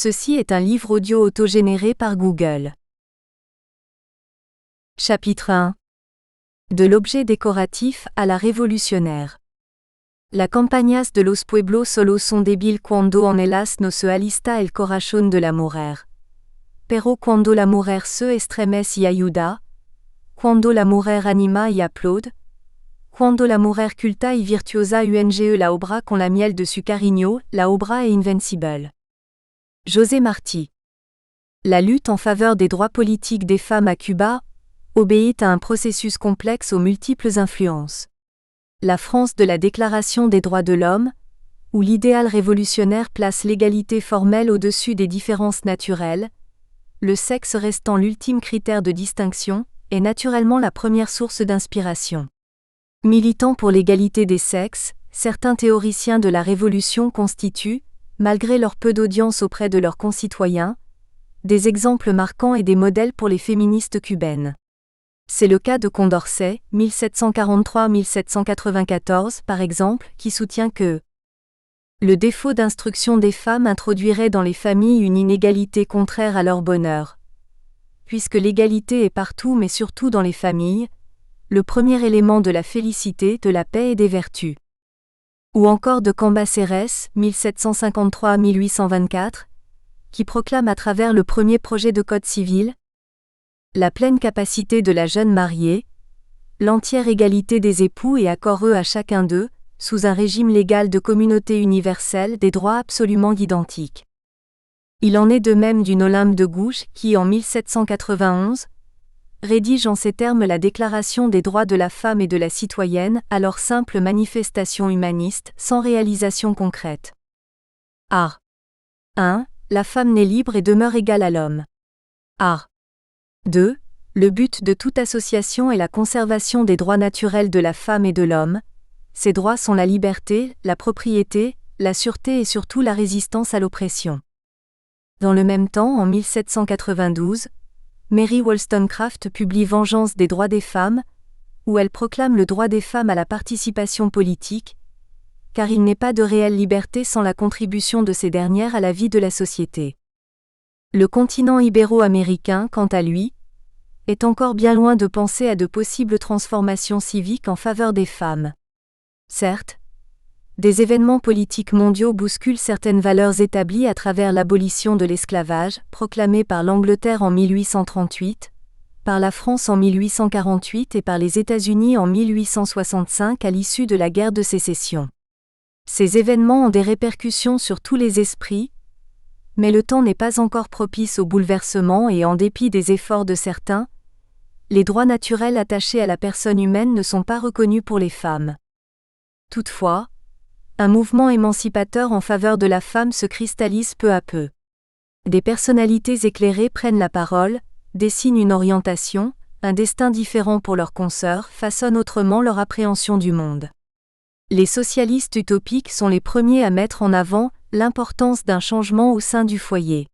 Ceci est un livre audio autogénéré par Google. Chapitre 1. De l'objet décoratif à la révolutionnaire. La campañas de los pueblos solo son débil cuando en ellas no se alista el corazón de la mujer. Pero cuando la mujer se estremece y ayuda, cuando la mujer anima y aplaude, cuando la mujer culta y virtuosa unge la obra con la miel de su cariño, la obra est invincible. José Martí. La lutte en faveur des droits politiques des femmes à Cuba obéit à un processus complexe aux multiples influences. La France de la Déclaration des droits de l'homme, où l'idéal révolutionnaire place l'égalité formelle au-dessus des différences naturelles, le sexe restant l'ultime critère de distinction, est naturellement la première source d'inspiration. Militant pour l'égalité des sexes, certains théoriciens de la Révolution constituent, malgré leur peu d'audience auprès de leurs concitoyens, des exemples marquants et des modèles pour les féministes cubaines. C'est le cas de Condorcet, 1743-1794 par exemple, qui soutient que le défaut d'instruction des femmes introduirait dans les familles une inégalité contraire à leur bonheur. Puisque l'égalité est partout mais surtout dans les familles, le premier élément de la félicité, de la paix et des vertus. Ou encore de Cambacérès, 1753-1824, qui proclame à travers le premier projet de code civil la pleine capacité de la jeune mariée, l'entière égalité des époux et accord à chacun d'eux, sous un régime légal de communauté universelle des droits absolument identiques. Il en est de même d'une Olympe de Gouges qui, en 1791, rédige en ces termes la Déclaration des droits de la femme et de la citoyenne, alors simple manifestation humaniste, sans réalisation concrète. Art. 1. La femme naît libre et demeure égale à l'homme. Art. 2. Le but de toute association est la conservation des droits naturels de la femme et de l'homme. Ces droits sont la liberté, la propriété, la sûreté et surtout la résistance à l'oppression. Dans le même temps, en 1792, Mary Wollstonecraft publie Vengeance des droits des femmes, où elle proclame le droit des femmes à la participation politique, car il n'est pas de réelle liberté sans la contribution de ces dernières à la vie de la société. Le continent ibéro-américain, quant à lui, est encore bien loin de penser à de possibles transformations civiques en faveur des femmes. Certes, des événements politiques mondiaux bousculent certaines valeurs établies à travers l'abolition de l'esclavage, proclamée par l'Angleterre en 1838, par la France en 1848 et par les États-Unis en 1865 à l'issue de la guerre de sécession. Ces événements ont des répercussions sur tous les esprits, mais le temps n'est pas encore propice au bouleversement et en dépit des efforts de certains, les droits naturels attachés à la personne humaine ne sont pas reconnus pour les femmes. Toutefois, un mouvement émancipateur en faveur de la femme se cristallise peu à peu. Des personnalités éclairées prennent la parole, dessinent une orientation, un destin différent pour leurs consoeurs, façonnent autrement leur appréhension du monde. Les socialistes utopiques sont les premiers à mettre en avant l'importance d'un changement au sein du foyer.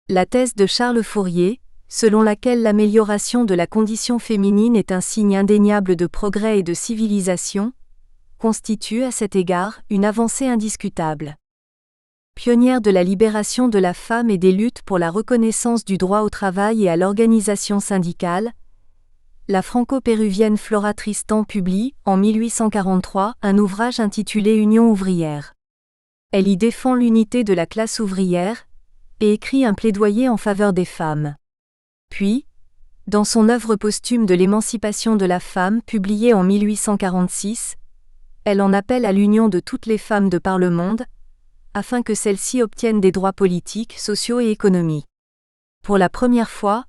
La thèse de Charles Fourier, selon laquelle l'amélioration de la condition féminine est un signe indéniable de progrès et de civilisation, constitue à cet égard une avancée indiscutable. Pionnière de la libération de la femme et des luttes pour la reconnaissance du droit au travail et à l'organisation syndicale, la franco-péruvienne Flora Tristan publie, en 1843, un ouvrage intitulé Union ouvrière. Elle y défend l'unité de la classe ouvrière et écrit un plaidoyer en faveur des femmes. Puis, dans son œuvre posthume de l'émancipation de la femme publiée en 1846, elle en appelle à l'union de toutes les femmes de par le monde, afin que celles-ci obtiennent des droits politiques, sociaux et économiques. Pour la première fois,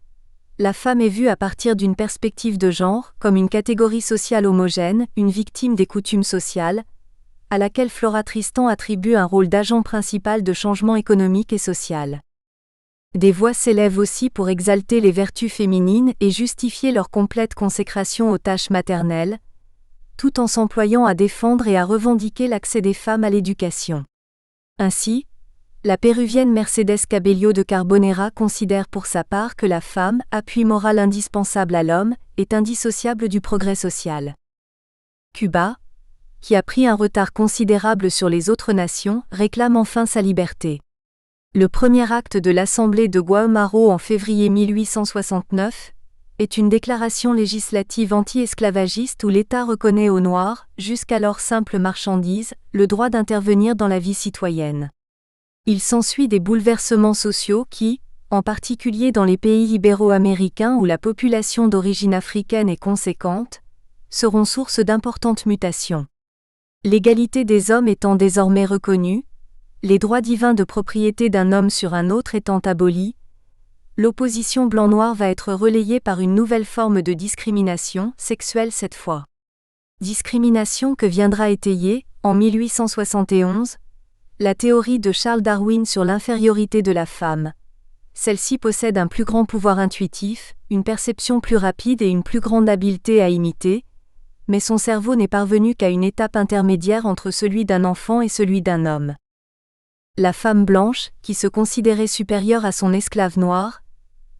la femme est vue à partir d'une perspective de genre, comme une catégorie sociale homogène, une victime des coutumes sociales, à laquelle Flora Tristan attribue un rôle d'agent principal de changement économique et social. Des voix s'élèvent aussi pour exalter les vertus féminines et justifier leur complète consécration aux tâches maternelles, tout en s'employant à défendre et à revendiquer l'accès des femmes à l'éducation. Ainsi, la péruvienne Mercedes Cabello de Carbonera considère pour sa part que la femme, appui moral indispensable à l'homme, est indissociable du progrès social. Cuba, qui a pris un retard considérable sur les autres nations, réclame enfin sa liberté. Le premier acte de l'Assemblée de Guatemala en février 1869 est une déclaration législative anti-esclavagiste où l'État reconnaît aux Noirs, jusqu'alors simples marchandises, le droit d'intervenir dans la vie citoyenne. Il s'ensuit des bouleversements sociaux qui, en particulier dans les pays ibéro-américains où la population d'origine africaine est conséquente, seront source d'importantes mutations. L'égalité des hommes étant désormais reconnue, les droits divins de propriété d'un homme sur un autre étant abolis, l'opposition blanc-noir va être relayée par une nouvelle forme de discrimination, sexuelle cette fois. Discrimination que viendra étayer, en 1871, la théorie de Charles Darwin sur l'infériorité de la femme. Celle-ci possède un plus grand pouvoir intuitif, une perception plus rapide et une plus grande habileté à imiter, mais son cerveau n'est parvenu qu'à une étape intermédiaire entre celui d'un enfant et celui d'un homme. La femme blanche, qui se considérait supérieure à son esclave noir,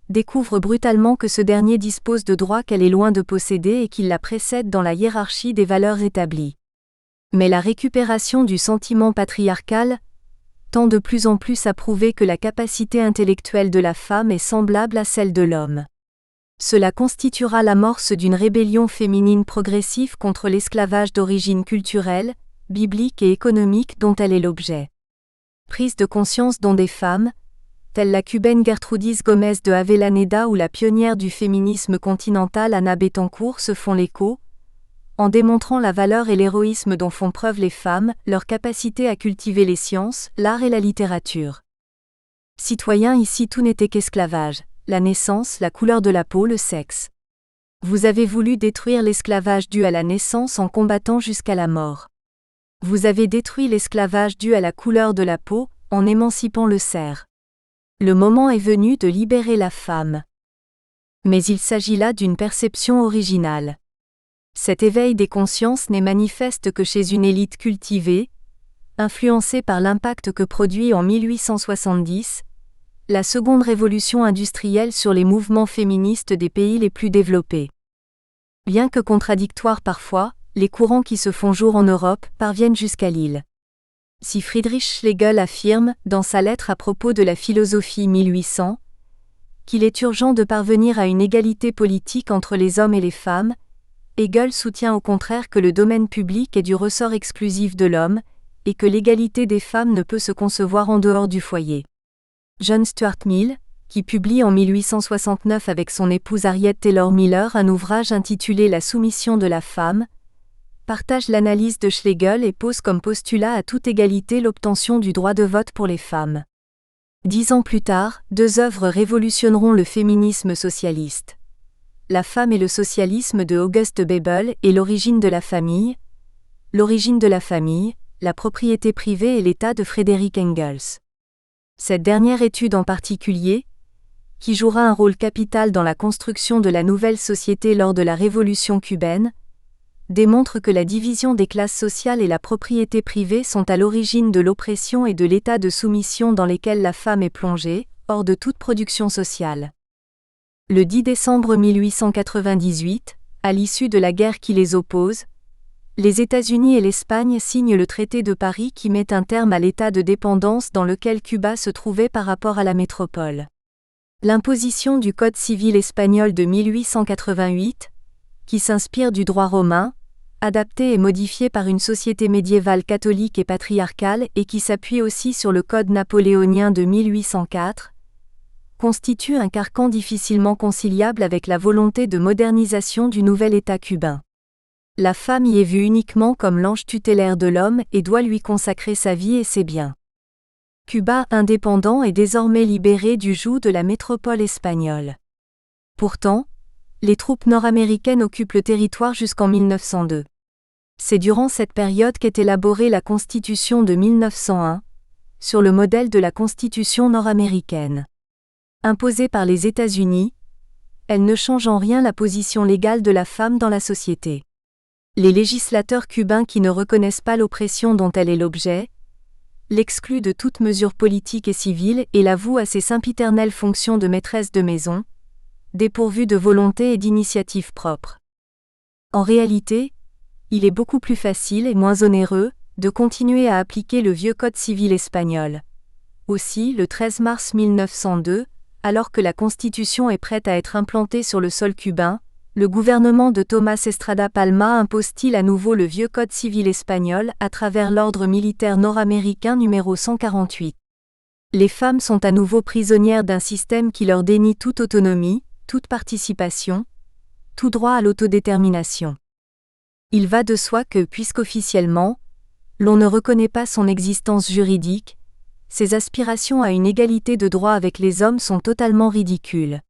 découvre brutalement que ce dernier dispose de droits qu'elle est loin de posséder et qu'il la précède dans la hiérarchie des valeurs établies. Mais la récupération du sentiment patriarcal tend de plus en plus à prouver que la capacité intellectuelle de la femme est semblable à celle de l'homme. Cela constituera l'amorce d'une rébellion féminine progressive contre l'esclavage d'origine culturelle, biblique et économique dont elle est l'objet. Prise de conscience dont des femmes, telles la cubaine Gertrudis Gomez de Avellaneda ou la pionnière du féminisme continental Anna Bettencourt se font l'écho, en démontrant la valeur et l'héroïsme dont font preuve les femmes, leur capacité à cultiver les sciences, l'art et la littérature. Citoyens, ici tout n'était qu'esclavage, la naissance, la couleur de la peau, le sexe. Vous avez voulu détruire l'esclavage dû à la naissance en combattant jusqu'à la mort. Vous avez détruit l'esclavage dû à la couleur de la peau, en émancipant le cerf. Le moment est venu de libérer la femme. Mais il s'agit là d'une perception originale. Cet éveil des consciences n'est manifeste que chez une élite cultivée, influencée par l'impact que produit en 1870 la seconde révolution industrielle sur les mouvements féministes des pays les plus développés. Bien que contradictoires parfois, les courants qui se font jour en Europe parviennent jusqu'à l'île. Si Friedrich Schlegel affirme, dans sa lettre à propos de la philosophie 1800, qu'il est urgent de parvenir à une égalité politique entre les hommes et les femmes, Hegel soutient au contraire que le domaine public est du ressort exclusif de l'homme, et que l'égalité des femmes ne peut se concevoir en dehors du foyer. John Stuart Mill, qui publie en 1869 avec son épouse Harriet Taylor Miller un ouvrage intitulé La soumission de la femme, partage l'analyse de Schlegel et pose comme postulat à toute égalité l'obtention du droit de vote pour les femmes. 10 ans plus tard, 2 œuvres révolutionneront le féminisme socialiste. La femme et le socialisme de August Bebel et l'origine de la famille. L'origine de la famille, la propriété privée et l'État de Frédéric Engels. Cette dernière étude en particulier, qui jouera un rôle capital dans la construction de la nouvelle société lors de la Révolution cubaine, démontre que la division des classes sociales et la propriété privée sont à l'origine de l'oppression et de l'état de soumission dans lesquels la femme est plongée, hors de toute production sociale. Le 10 décembre 1898, à l'issue de la guerre qui les oppose, les États-Unis et l'Espagne signent le traité de Paris qui met un terme à l'état de dépendance dans lequel Cuba se trouvait par rapport à la métropole. L'imposition du Code civil espagnol de 1888, qui s'inspire du droit romain, adapté et modifié par une société médiévale catholique et patriarcale et qui s'appuie aussi sur le Code napoléonien de 1804, constitue un carcan difficilement conciliable avec la volonté de modernisation du nouvel État cubain. La femme y est vue uniquement comme l'ange tutélaire de l'homme et doit lui consacrer sa vie et ses biens. Cuba indépendant est désormais libéré du joug de la métropole espagnole. Pourtant, les troupes nord-américaines occupent le territoire jusqu'en 1902. C'est durant cette période qu'est élaborée la Constitution de 1901, sur le modèle de la Constitution nord-américaine. Imposée par les États-Unis, elle ne change en rien la position légale de la femme dans la société. Les législateurs cubains qui ne reconnaissent pas l'oppression dont elle est l'objet, l'excluent de toute mesure politique et civile et la vouent à ses sempiternelles fonctions de maîtresse de maison, dépourvue de volonté et d'initiative propre. En réalité, il est beaucoup plus facile et moins onéreux de continuer à appliquer le vieux Code civil espagnol. Aussi, le 13 mars 1902, alors que la Constitution est prête à être implantée sur le sol cubain, le gouvernement de Tomás Estrada Palma impose-t-il à nouveau le vieux Code civil espagnol à travers l'ordre militaire nord-américain numéro 148. Les femmes sont à nouveau prisonnières d'un système qui leur dénie toute autonomie, toute participation, tout droit à l'autodétermination. Il va de soi que, puisqu'officiellement, l'on ne reconnaît pas son existence juridique, ses aspirations à une égalité de droits avec les hommes sont totalement ridicules.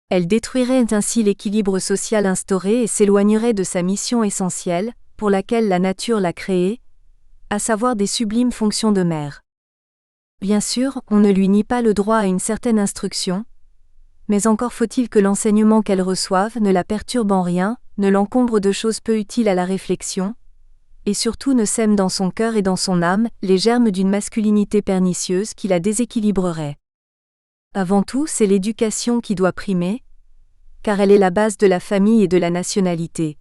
Elle détruirait ainsi l'équilibre social instauré et s'éloignerait de sa mission essentielle, pour laquelle la nature l'a créée, à savoir des sublimes fonctions de mère. Bien sûr, on ne lui nie pas le droit à une certaine instruction, mais encore faut-il que l'enseignement qu'elle reçoive ne la perturbe en rien, ne l'encombre de choses peu utiles à la réflexion, et surtout ne sème dans son cœur et dans son âme les germes d'une masculinité pernicieuse qui la déséquilibrerait. Avant tout, c'est l'éducation qui doit primer, car elle est la base de la famille et de la nationalité.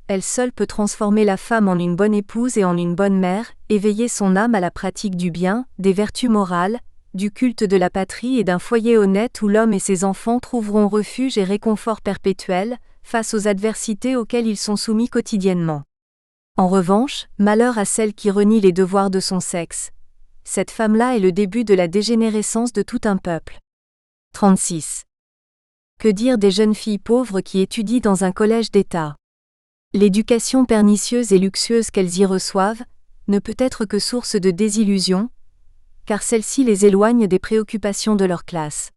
Elle seule peut transformer la femme en une bonne épouse et en une bonne mère, éveiller son âme à la pratique du bien, des vertus morales, du culte de la patrie et d'un foyer honnête où l'homme et ses enfants trouveront refuge et réconfort perpétuel, face aux adversités auxquelles ils sont soumis quotidiennement. En revanche, malheur à celle qui renie les devoirs de son sexe. Cette femme-là est le début de la dégénérescence de tout un peuple. 36. Que dire des jeunes filles pauvres qui étudient dans un collège d'État ? L'éducation pernicieuse et luxueuse qu'elles y reçoivent ne peut être que source de désillusion, car celle-ci les éloigne des préoccupations de leur classe.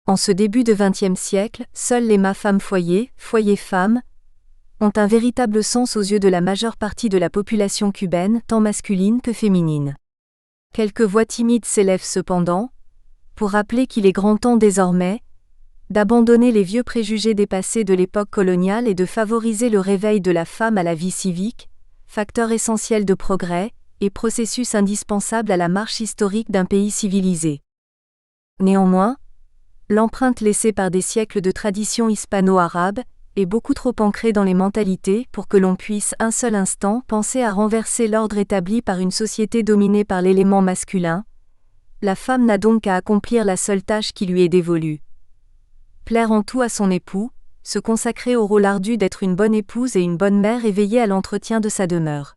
En ce début de XXe siècle, seules les femmes foyers femmes, ont un véritable sens aux yeux de la majeure partie de la population cubaine, tant masculine que féminine. Quelques voix timides s'élèvent cependant, pour rappeler qu'il est grand temps désormais d'abandonner les vieux préjugés dépassés de l'époque coloniale et de favoriser le réveil de la femme à la vie civique, facteur essentiel de progrès, et processus indispensable à la marche historique d'un pays civilisé. Néanmoins, l'empreinte laissée par des siècles de tradition hispano-arabe est beaucoup trop ancrée dans les mentalités pour que l'on puisse un seul instant penser à renverser l'ordre établi par une société dominée par l'élément masculin. La femme n'a donc qu'à accomplir la seule tâche qui lui est dévolue. Plaire en tout à son époux, se consacrer au rôle ardu d'être une bonne épouse et une bonne mère et veiller à l'entretien de sa demeure.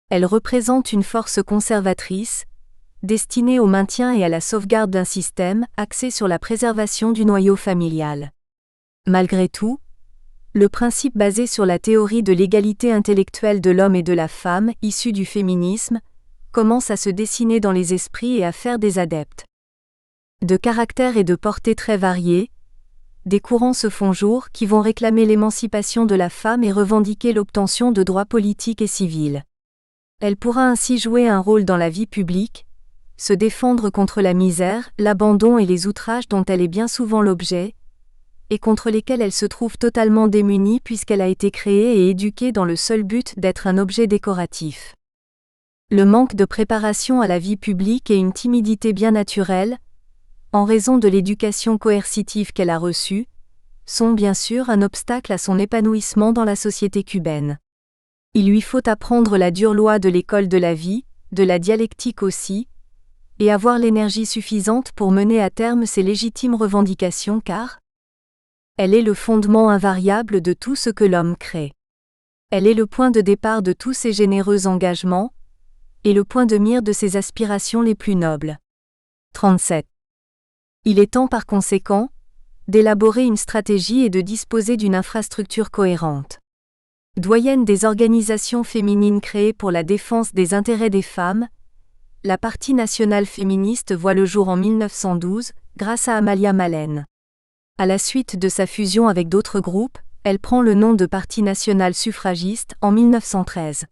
Elle représente une force conservatrice, destinée au maintien et à la sauvegarde d'un système axé sur la préservation du noyau familial. Malgré tout, le principe basé sur la théorie de l'égalité intellectuelle de l'homme et de la femme, issue du féminisme, commence à se dessiner dans les esprits et à faire des adeptes. De caractère et de portée très variés, des courants se font jour qui vont réclamer l'émancipation de la femme et revendiquer l'obtention de droits politiques et civils. Elle pourra ainsi jouer un rôle dans la vie publique, se défendre contre la misère, l'abandon et les outrages dont elle est bien souvent l'objet, et contre lesquels elle se trouve totalement démunie puisqu'elle a été créée et éduquée dans le seul but d'être un objet décoratif. Le manque de préparation à la vie publique et une timidité bien naturelle, en raison de l'éducation coercitive qu'elle a reçue, sont bien sûr un obstacle à son épanouissement dans la société cubaine. Il lui faut apprendre la dure loi de l'école de la vie, de la dialectique aussi, et avoir l'énergie suffisante pour mener à terme ses légitimes revendications car elle est le fondement invariable de tout ce que l'homme crée. Elle est le point de départ de tous ses généreux engagements, et le point de mire de ses aspirations les plus nobles. 37. Il est temps par conséquent d'élaborer une stratégie et de disposer d'une infrastructure cohérente. Doyenne des organisations féminines créées pour la défense des intérêts des femmes, la Partie nationale féministe voit le jour en 1912, grâce à Amalia Malen. À la suite de sa fusion avec d'autres groupes, elle prend le nom de Parti national suffragiste en 1913.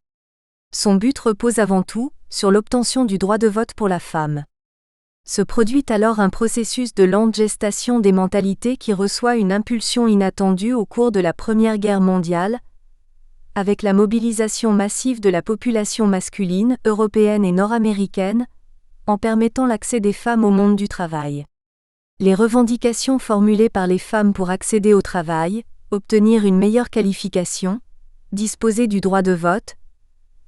Son but repose avant tout sur l'obtention du droit de vote pour la femme. Se produit alors un processus de lente gestation des mentalités qui reçoit une impulsion inattendue au cours de la Première Guerre mondiale, avec la mobilisation massive de la population masculine, européenne et nord-américaine, en permettant l'accès des femmes au monde du travail. Les revendications formulées par les femmes pour accéder au travail, obtenir une meilleure qualification, disposer du droit de vote,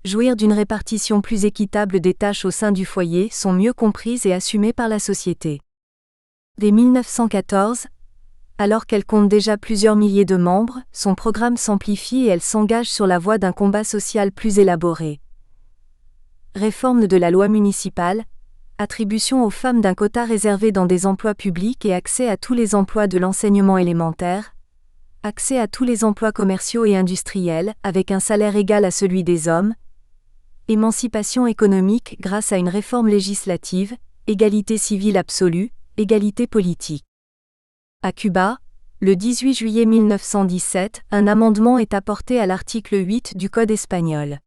jouir d'une répartition plus équitable des tâches au sein du foyer sont mieux comprises et assumées par la société. Dès 1914, alors qu'elle compte déjà plusieurs milliers de membres, son programme s'amplifie et elle s'engage sur la voie d'un combat social plus élaboré. Réforme de la loi municipale, attribution aux femmes d'un quota réservé dans des emplois publics et accès à tous les emplois de l'enseignement élémentaire, accès à tous les emplois commerciaux et industriels avec un salaire égal à celui des hommes, émancipation économique grâce à une réforme législative, égalité civile absolue, égalité politique. À Cuba, le 18 juillet 1917, un amendement est apporté à l'article 8 du Code espagnol.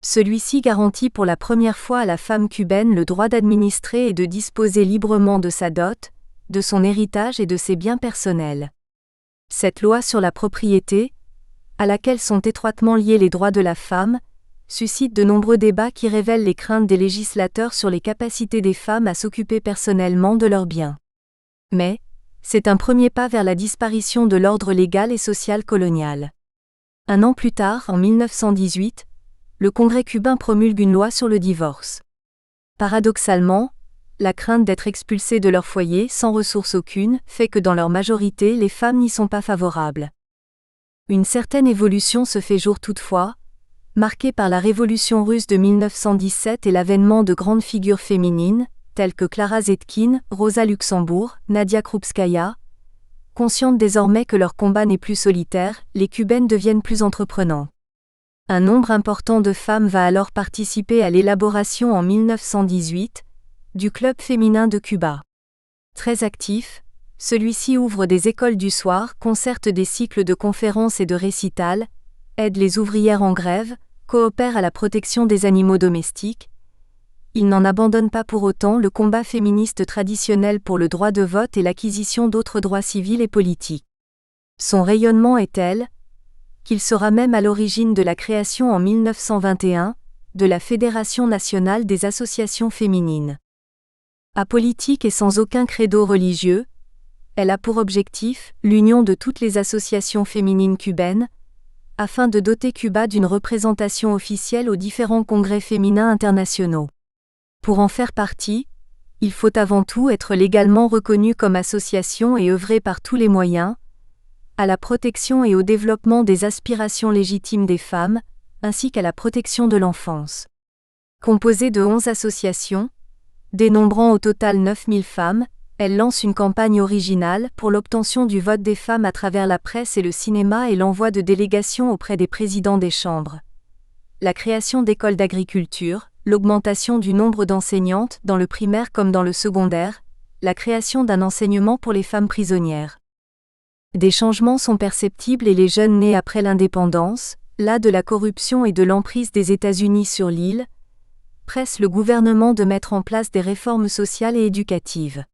Celui-ci garantit pour la première fois à la femme cubaine le droit d'administrer et de disposer librement de sa dot, de son héritage et de ses biens personnels. Cette loi sur la propriété, à laquelle sont étroitement liés les droits de la femme, suscite de nombreux débats qui révèlent les craintes des législateurs sur les capacités des femmes à s'occuper personnellement de leurs biens. Mais, c'est un premier pas vers la disparition de l'ordre légal et social colonial. Un an plus tard, en 1918, le Congrès cubain promulgue une loi sur le divorce. Paradoxalement, la crainte d'être expulsées de leur foyer sans ressource aucune fait que dans leur majorité les femmes n'y sont pas favorables. Une certaine évolution se fait jour toutefois, marquée par la révolution russe de 1917 et l'avènement de grandes figures féminines, telles que Clara Zetkin, Rosa Luxembourg, Nadia Krupskaya. Conscientes désormais que leur combat n'est plus solitaire, les Cubaines deviennent plus entreprenantes. Un nombre important de femmes va alors participer à l'élaboration en 1918 du Club féminin de Cuba. Très actif, celui-ci ouvre des écoles du soir, concerte des cycles de conférences et de récitals, aide les ouvrières en grève, coopère à la protection des animaux domestiques. Il n'en abandonne pas pour autant le combat féministe traditionnel pour le droit de vote et l'acquisition d'autres droits civils et politiques. Son rayonnement est tel qu'il sera même à l'origine de la création en 1921 de la Fédération nationale des associations féminines. Apolitique et sans aucun credo religieux, elle a pour objectif l'union de toutes les associations féminines cubaines, afin de doter Cuba d'une représentation officielle aux différents congrès féminins internationaux. Pour en faire partie, il faut avant tout être légalement reconnu comme association et œuvrer par tous les moyens à la protection et au développement des aspirations légitimes des femmes, ainsi qu'à la protection de l'enfance. Composée de 11 associations, dénombrant au total 9000 femmes, elle lance une campagne originale pour l'obtention du vote des femmes à travers la presse et le cinéma et l'envoi de délégations auprès des présidents des chambres. La création d'écoles d'agriculture, l'augmentation du nombre d'enseignantes dans le primaire comme dans le secondaire, la création d'un enseignement pour les femmes prisonnières. Des changements sont perceptibles et les jeunes nés après l'indépendance, las de la corruption et de l'emprise des États-Unis sur l'île, pressent le gouvernement de mettre en place des réformes sociales et éducatives.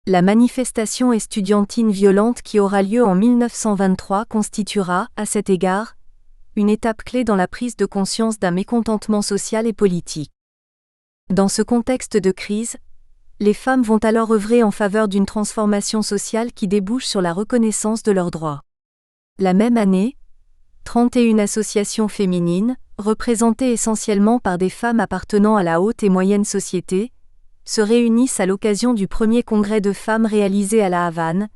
La manifestation estudiantine violente qui aura lieu en 1923 constituera, à cet égard, une étape clé dans la prise de conscience d'un mécontentement social et politique. Dans ce contexte de crise, les femmes vont alors œuvrer en faveur d'une transformation sociale qui débouche sur la reconnaissance de leurs droits. La même année, 31 associations féminines, représentées essentiellement par des femmes appartenant à la haute et moyenne société, se réunissent à l'occasion du premier congrès de femmes réalisé à La Havane.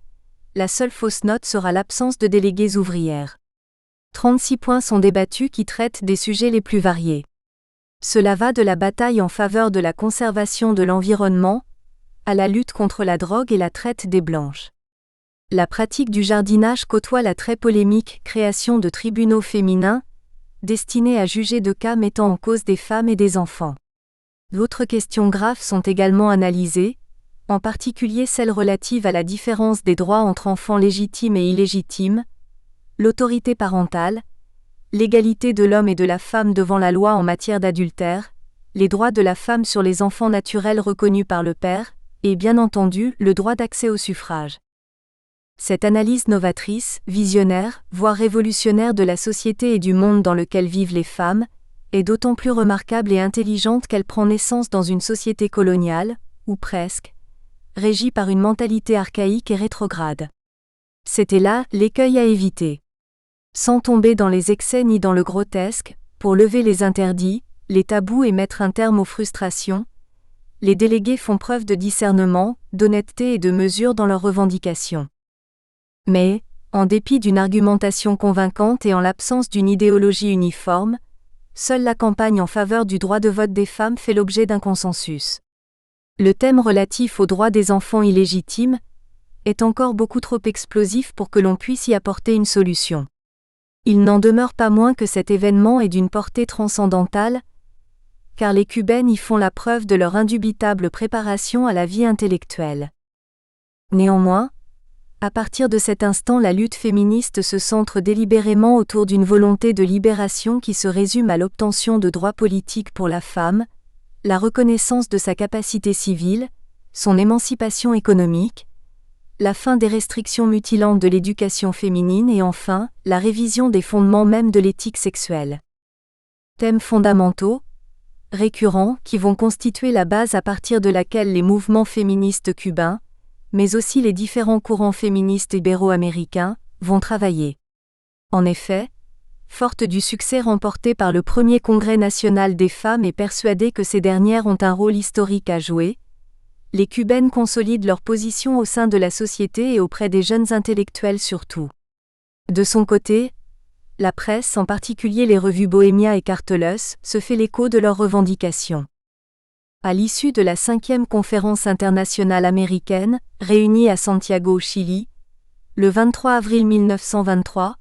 La seule fausse note sera l'absence de déléguées ouvrières. 36 points sont débattus qui traitent des sujets les plus variés. Cela va de la bataille en faveur de la conservation de l'environnement, à la lutte contre la drogue et la traite des blanches. La pratique du jardinage côtoie la très polémique création de tribunaux féminins, destinés à juger de cas mettant en cause des femmes et des enfants. D'autres questions graves sont également analysées, en particulier celles relatives à la différence des droits entre enfants légitimes et illégitimes, l'autorité parentale, l'égalité de l'homme et de la femme devant la loi en matière d'adultère, les droits de la femme sur les enfants naturels reconnus par le père, et bien entendu le droit d'accès au suffrage. Cette analyse novatrice, visionnaire, voire révolutionnaire de la société et du monde dans lequel vivent les femmes, est d'autant plus remarquable et intelligente qu'elle prend naissance dans une société coloniale, ou presque, régie par une mentalité archaïque et rétrograde. C'était là l'écueil à éviter. Sans tomber dans les excès ni dans le grotesque, Pour lever les interdits, les tabous et mettre un terme aux frustrations, les délégués font preuve de discernement, d'honnêteté et de mesure dans leurs revendications. Mais, en dépit d'une argumentation convaincante et en l'absence d'une idéologie uniforme, seule la campagne en faveur du droit de vote des femmes fait l'objet d'un consensus. Le thème relatif aux droits des enfants illégitimes est encore beaucoup trop explosif pour que l'on puisse y apporter une solution. Il n'en demeure pas moins que cet événement est d'une portée transcendantale, car les Cubaines y font la preuve de leur indubitable préparation à la vie intellectuelle. Néanmoins, à partir de cet instant, la lutte féministe se centre délibérément autour d'une volonté de libération qui se résume à l'obtention de droits politiques pour la femme, la reconnaissance de sa capacité civile, son émancipation économique, la fin des restrictions mutilantes de l'éducation féminine et enfin, la révision des fondements même de l'éthique sexuelle. Thèmes fondamentaux, récurrents, qui vont constituer la base à partir de laquelle les mouvements féministes cubains, mais aussi les différents courants féministes ibéro-américains, vont travailler. En effet, forte du succès remporté par le premier Congrès national des femmes et persuadée que ces dernières ont un rôle historique à jouer, les Cubaines consolident leur position au sein de la société et auprès des jeunes intellectuels surtout. De son côté, la presse, en particulier les revues Bohemia et Carteles, se fait l'écho de leurs revendications. À l'issue de la 5e conférence internationale américaine, réunie à Santiago au Chili, le 23 avril 1923,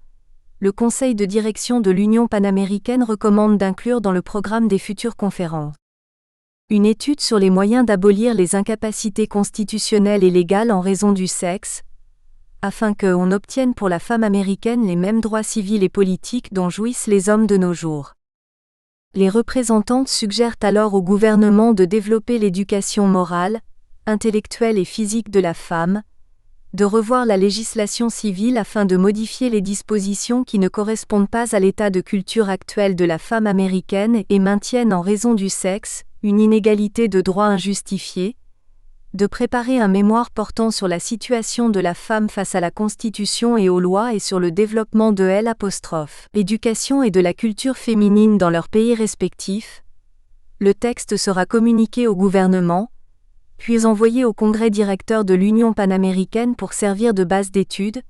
le Conseil de direction de l'Union panaméricaine recommande d'inclure dans le programme des futures conférences une étude sur les moyens d'abolir les incapacités constitutionnelles et légales en raison du sexe, afin qu'on obtienne pour la femme américaine les mêmes droits civils et politiques dont jouissent les hommes de nos jours. Les représentantes suggèrent alors au gouvernement de développer l'éducation morale, intellectuelle et physique de la femme, de revoir la législation civile afin de modifier les dispositions qui ne correspondent pas à l'état de culture actuel de la femme américaine et maintiennent en raison du sexe une inégalité de droits injustifiée, de préparer un mémoire portant sur la situation de la femme face à la Constitution et aux lois et sur le développement de l'éducation et de la culture féminine dans leurs pays respectifs. Le texte sera communiqué au gouvernement, puis envoyé au Congrès directeur de l'Union panaméricaine pour servir de base d'étude,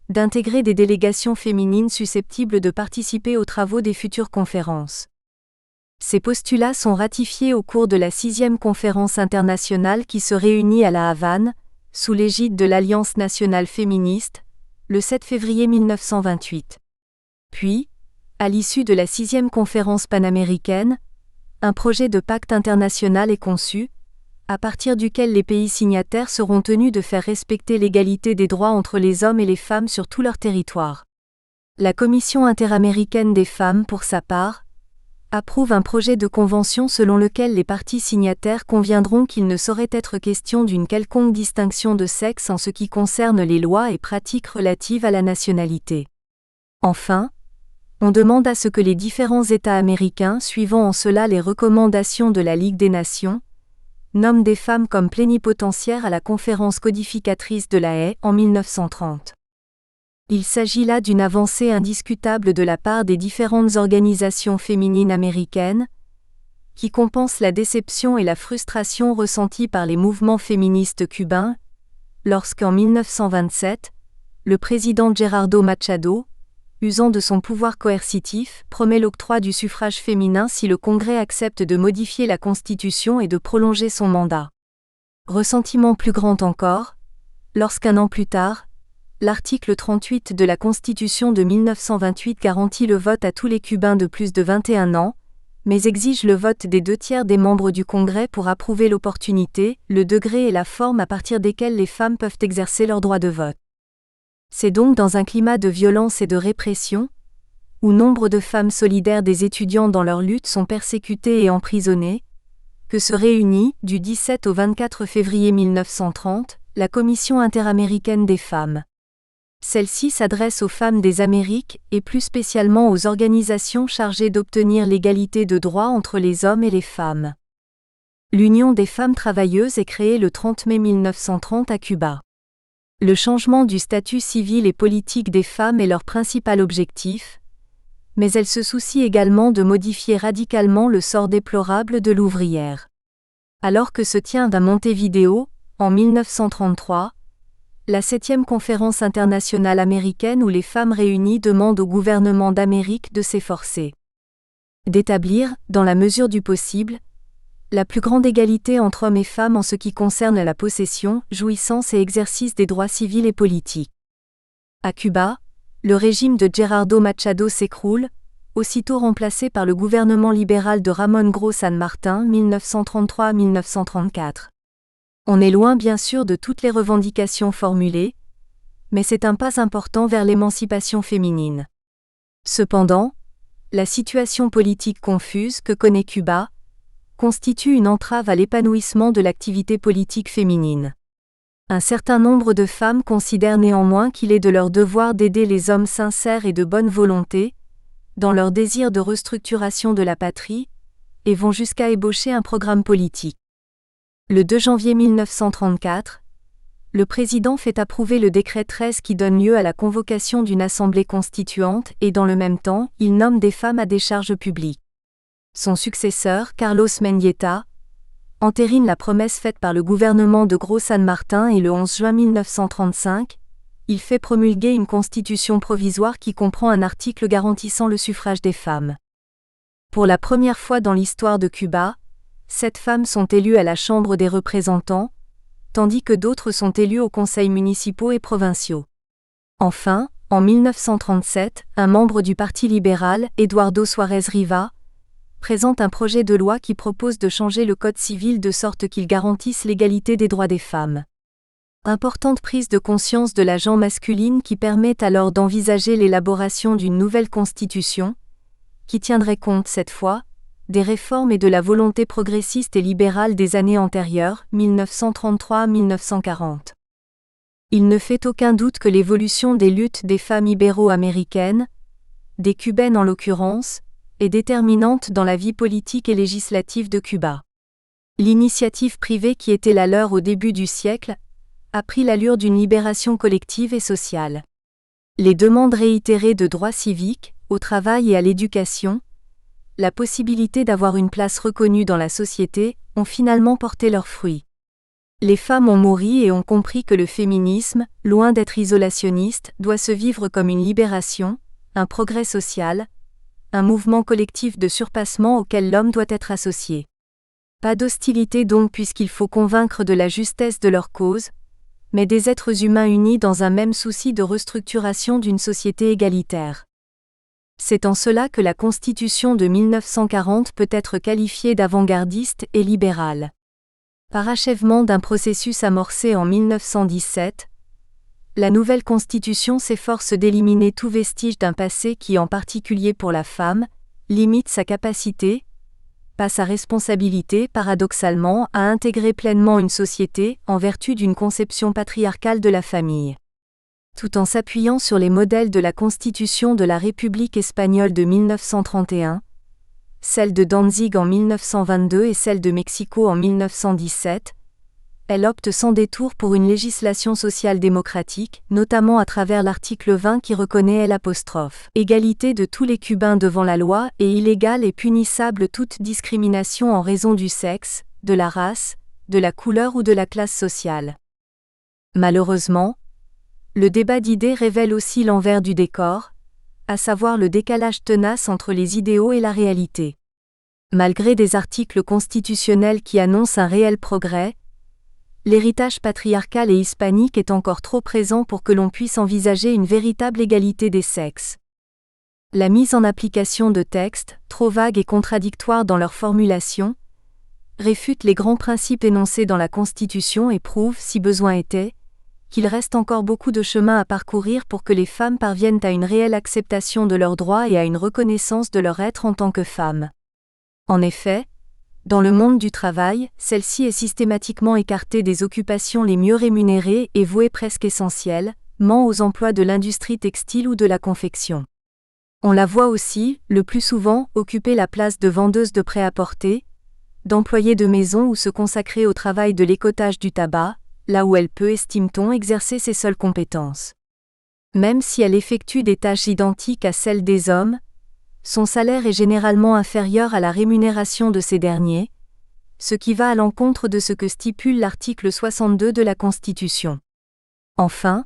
d'intégrer des délégations féminines susceptibles de participer aux travaux des futures conférences. Ces postulats sont ratifiés au cours de la 6e conférence internationale qui se réunit à La Havane, sous l'égide de l'Alliance nationale féministe, le 7 février 1928. Puis, à l'issue de la 6e conférence panaméricaine, un projet de pacte international est conçu, à partir duquel les pays signataires seront tenus de faire respecter l'égalité des droits entre les hommes et les femmes sur tout leur territoire. La Commission interaméricaine des femmes, pour sa part, approuve un projet de convention selon lequel les parties signataires conviendront qu'il ne saurait être question d'une quelconque distinction de sexe en ce qui concerne les lois et pratiques relatives à la nationalité. Enfin, on demande à ce que les différents États américains, suivant en cela les recommandations de la Ligue des Nations, nomment des femmes comme plénipotentiaires à la conférence codificatrice de La Haye en 1930. Il s'agit là d'une avancée indiscutable de la part des différentes organisations féminines américaines, qui compensent la déception et la frustration ressenties par les mouvements féministes cubains, lorsqu'en 1927, le président Gerardo Machado, usant de son pouvoir coercitif, promet l'octroi du suffrage féminin si le Congrès accepte de modifier la Constitution et de prolonger son mandat. Ressentiment plus grand encore, lorsqu'un an plus tard, l'article 38 de la Constitution de 1928 garantit le vote à tous les Cubains de plus de 21 ans, mais exige le vote des 2/3 des membres du Congrès pour approuver l'opportunité, le degré et la forme à partir desquels les femmes peuvent exercer leur droit de vote. C'est donc dans un climat de violence et de répression, où nombre de femmes solidaires des étudiants dans leur lutte sont persécutées et emprisonnées, que se réunit, du 17 au 24 février 1930, la Commission interaméricaine des femmes. Celle-ci s'adresse aux femmes des Amériques, et plus spécialement aux organisations chargées d'obtenir l'égalité de droits entre les hommes et les femmes. L'Union des femmes travailleuses est créée le 30 mai 1930 à Cuba. Le changement du statut civil et politique des femmes est leur principal objectif, mais elle se soucie également de modifier radicalement le sort déplorable de l'ouvrière. Alors que se tient à Montevideo, en 1933, la 7e conférence internationale américaine où les femmes réunies demandent au gouvernement d'Amérique de s'efforcer d'établir, dans la mesure du possible, la plus grande égalité entre hommes et femmes en ce qui concerne la possession, jouissance et exercice des droits civils et politiques. À Cuba, le régime de Gerardo Machado s'écroule, aussitôt remplacé par le gouvernement libéral de Ramón Gros San Martín 1933-1934. On est loin bien sûr de toutes les revendications formulées, mais c'est un pas important vers l'émancipation féminine. Cependant, la situation politique confuse que connaît Cuba constitue une entrave à l'épanouissement de l'activité politique féminine. Un certain nombre de femmes considèrent néanmoins qu'il est de leur devoir d'aider les hommes sincères et de bonne volonté, dans leur désir de restructuration de la patrie, et vont jusqu'à ébaucher un programme politique. Le 2 janvier 1934, le président fait approuver le décret 13 qui donne lieu à la convocation d'une assemblée constituante et dans le même temps, il nomme des femmes à des charges publiques. Son successeur, Carlos Mendieta, entérine la promesse faite par le gouvernement de Gros San Martín et le 11 juin 1935, il fait promulguer une constitution provisoire qui comprend un article garantissant le suffrage des femmes. Pour la première fois dans l'histoire de Cuba, 7 femmes sont élues à la Chambre des représentants, tandis que d'autres sont élues aux conseils municipaux et provinciaux. Enfin, en 1937, un membre du Parti libéral, Eduardo Suárez Riva, présente un projet de loi qui propose de changer le Code civil de sorte qu'il garantisse l'égalité des droits des femmes. Importante prise de conscience de la gent masculine qui permet alors d'envisager l'élaboration d'une nouvelle constitution, qui tiendrait compte cette fois, des réformes et de la volonté progressiste et libérale des années antérieures, 1933-1940. Il ne fait aucun doute que l'évolution des luttes des femmes ibéro-américaines, des cubaines en l'occurrence, est déterminante dans la vie politique et législative de Cuba. L'initiative privée qui était la leur au début du siècle a pris l'allure d'une libération collective et sociale. Les demandes réitérées de droits civiques, au travail et à l'éducation, la possibilité d'avoir une place reconnue dans la société, ont finalement porté leurs fruits. Les femmes ont mûri et ont compris que le féminisme, loin d'être isolationniste, doit se vivre comme une libération, un progrès social, un mouvement collectif de surpassement auquel l'homme doit être associé. Pas d'hostilité donc puisqu'il faut convaincre de la justesse de leur cause, mais des êtres humains unis dans un même souci de restructuration d'une société égalitaire. C'est en cela que la Constitution de 1940 peut être qualifiée d'avant-gardiste et libérale. Parachèvement d'un processus amorcé en 1917, la nouvelle Constitution s'efforce d'éliminer tout vestige d'un passé qui, en particulier pour la femme, limite sa capacité, pas sa responsabilité paradoxalement, à intégrer pleinement une société en vertu d'une conception patriarcale de la famille. Tout en s'appuyant sur les modèles de la Constitution de la République espagnole de 1931, celle de Danzig en 1922 et celle de Mexico en 1917, elle opte sans détour pour une législation sociale démocratique, notamment à travers l'article 20 qui reconnaît l'égalité de tous les Cubains devant la loi et illégale et punissable toute discrimination en raison du sexe, de la race, de la couleur ou de la classe sociale. Malheureusement, le débat d'idées révèle aussi l'envers du décor, à savoir le décalage tenace entre les idéaux et la réalité. Malgré des articles constitutionnels qui annoncent un réel progrès, l'héritage patriarcal et hispanique est encore trop présent pour que l'on puisse envisager une véritable égalité des sexes. La mise en application de textes, trop vagues et contradictoires dans leur formulation, réfute les grands principes énoncés dans la Constitution et prouve, si besoin était, qu'il reste encore beaucoup de chemin à parcourir pour que les femmes parviennent à une réelle acceptation de leurs droits et à une reconnaissance de leur être en tant que femmes. En effet, dans le monde du travail, celle-ci est systématiquement écartée des occupations les mieux rémunérées et vouée presque essentiellement aux emplois de l'industrie textile ou de la confection. On la voit aussi, le plus souvent, occuper la place de vendeuse de prêt-à-porter, d'employée de maison ou se consacrer au travail de l'écotage du tabac, là où elle peut, estime-t-on, exercer ses seules compétences. Même si elle effectue des tâches identiques à celles des hommes, son salaire est généralement inférieur à la rémunération de ces derniers, ce qui va à l'encontre de ce que stipule l'article 62 de la Constitution. Enfin,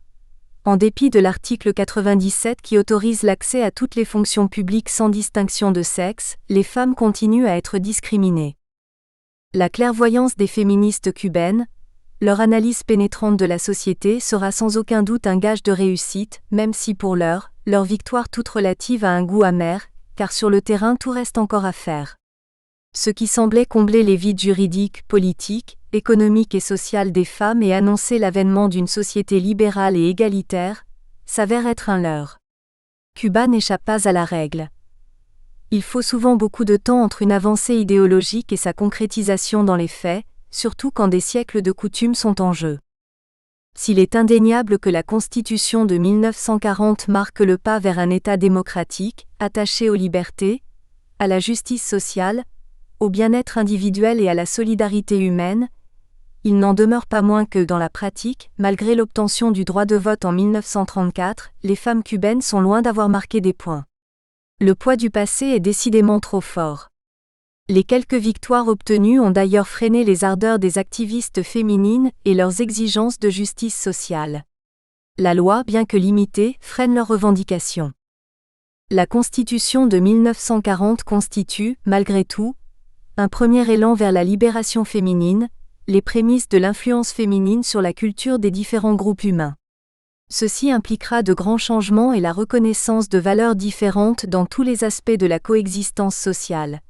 en dépit de l'article 97 qui autorise l'accès à toutes les fonctions publiques sans distinction de sexe, les femmes continuent à être discriminées. La clairvoyance des féministes cubaines, leur analyse pénétrante de la société sera sans aucun doute un gage de réussite, même si pour l'heure, leur victoire toute relative a un goût amer, car sur le terrain tout reste encore à faire. Ce qui semblait combler les vides juridiques, politiques, économiques et sociales des femmes et annoncer l'avènement d'une société libérale et égalitaire, s'avère être un leurre. Cuba n'échappe pas à la règle. Il faut souvent beaucoup de temps entre une avancée idéologique et sa concrétisation dans les faits, surtout quand des siècles de coutumes sont en jeu. S'il est indéniable que la Constitution de 1940 marque le pas vers un État démocratique, attaché aux libertés, à la justice sociale, au bien-être individuel et à la solidarité humaine, il n'en demeure pas moins que, dans la pratique, malgré l'obtention du droit de vote en 1934, les femmes cubaines sont loin d'avoir marqué des points. Le poids du passé est décidément trop fort. Les quelques victoires obtenues ont d'ailleurs freiné les ardeurs des activistes féminines et leurs exigences de justice sociale. La loi, bien que limitée, freine leurs revendications. La Constitution de 1940 constitue, malgré tout, un premier élan vers la libération féminine, les prémices de l'influence féminine sur la culture des différents groupes humains. Ceci impliquera de grands changements et la reconnaissance de valeurs différentes dans tous les aspects de la coexistence sociale.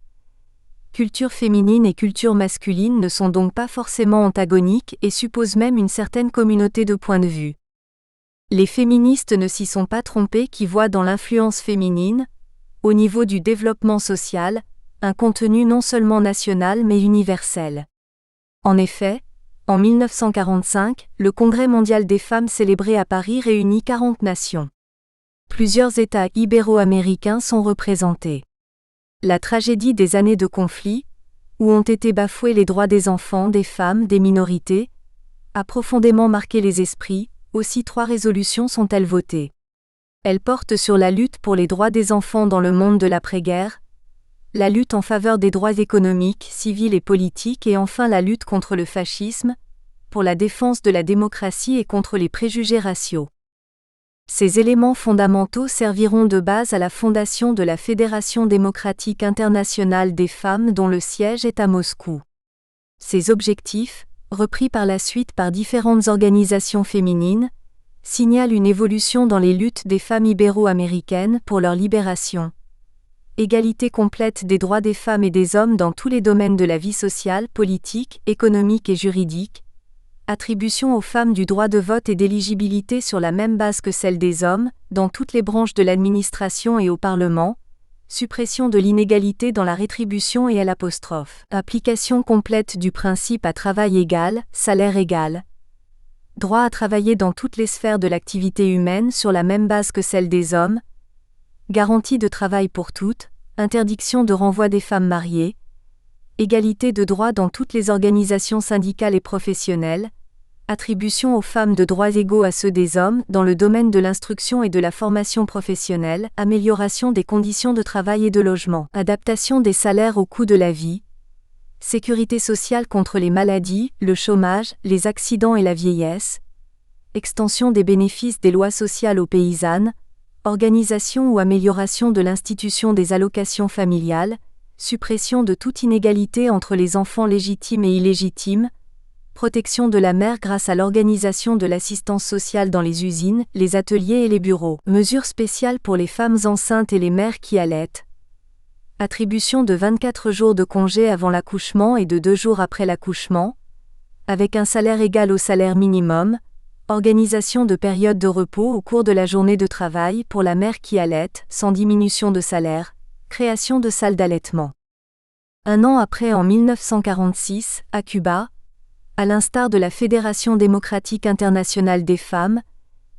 Culture féminine et culture masculine ne sont donc pas forcément antagoniques et supposent même une certaine communauté de points de vue. Les féministes ne s'y sont pas trompées qui voient dans l'influence féminine, au niveau du développement social, un contenu non seulement national mais universel. En effet, en 1945, le Congrès mondial des femmes célébré à Paris réunit 40 nations. Plusieurs États ibéro-américains sont représentés. La tragédie des années de conflit, où ont été bafoués les droits des enfants, des femmes, des minorités, a profondément marqué les esprits. Aussi 3 résolutions sont-elles votées. Elles portent sur la lutte pour les droits des enfants dans le monde de l'après-guerre, la lutte en faveur des droits économiques, civils et politiques et enfin la lutte contre le fascisme, pour la défense de la démocratie et contre les préjugés raciaux. Ces éléments fondamentaux serviront de base à la fondation de la Fédération démocratique internationale des femmes dont le siège est à Moscou. Ces objectifs, repris par la suite par différentes organisations féminines, signalent une évolution dans les luttes des femmes ibéro-américaines pour leur libération. Égalité complète des droits des femmes et des hommes dans tous les domaines de la vie sociale, politique, économique et juridique. Attribution aux femmes du droit de vote et d'éligibilité sur la même base que celle des hommes, dans toutes les branches de l'administration et au Parlement. Suppression de l'inégalité dans la rétribution et à l'apostrophe. Application complète du principe à travail égal, salaire égal. Droit à travailler dans toutes les sphères de l'activité humaine sur la même base que celle des hommes. Garantie de travail pour toutes, interdiction de renvoi des femmes mariées, égalité de droits dans toutes les organisations syndicales et professionnelles, attribution aux femmes de droits égaux à ceux des hommes dans le domaine de l'instruction et de la formation professionnelle, amélioration des conditions de travail et de logement, adaptation des salaires au coût de la vie, sécurité sociale contre les maladies, le chômage, les accidents et la vieillesse, extension des bénéfices des lois sociales aux paysannes, organisation ou amélioration de l'institution des allocations familiales, suppression de toute inégalité entre les enfants légitimes et illégitimes, protection de la mère grâce à l'organisation de l'assistance sociale dans les usines, les ateliers et les bureaux, mesures spéciales pour les femmes enceintes et les mères qui allaitent, attribution de 24 jours de congé avant l'accouchement et de 2 jours après l'accouchement, avec un salaire égal au salaire minimum, organisation de périodes de repos au cours de la journée de travail pour la mère qui allaite, sans diminution de salaire, création de salles d'allaitement. Un an après, en 1946, à Cuba, à l'instar de la Fédération démocratique internationale des femmes,